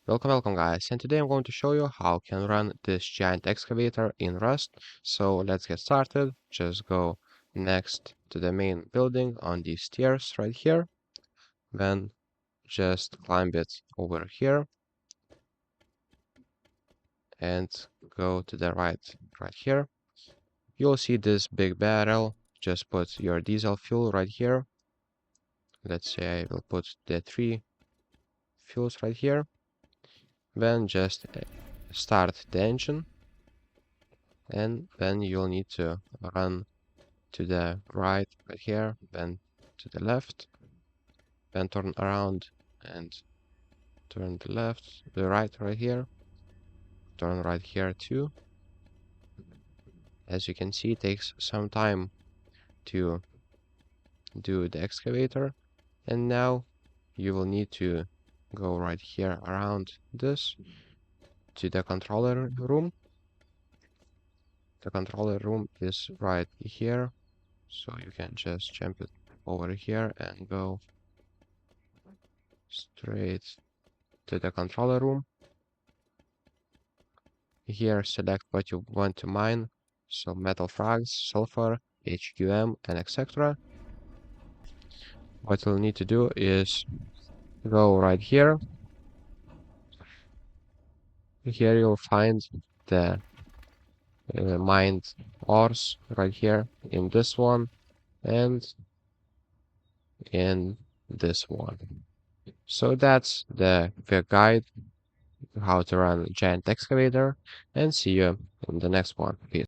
Welcome guys, and today I'm going to show you how I can run this giant excavator in Rust. So let's get started. Just go next to the main building on these stairs right here. Then just climb it over here and go to the right here. You'll see this big barrel. Just put your diesel fuel right here. Let's say I will put the 3 fuels right here. Then just start the engine. And then you'll need to run to the right here, then to the left, then turn around and turn the right here, turn right here too. As you can see, it takes some time to do the excavator, and now you will need to go right here around this to the controller room. The controller room is right here, so you can just jump it over here and go straight to the controller room. Here select what you want to mine, so metal frags, sulfur, HQM, and etc. What you'll need to do is go right here. Here you'll find the mined ores right here in this one and in this one. So that's the guide how to run a giant excavator, and see you in the next one. Peace.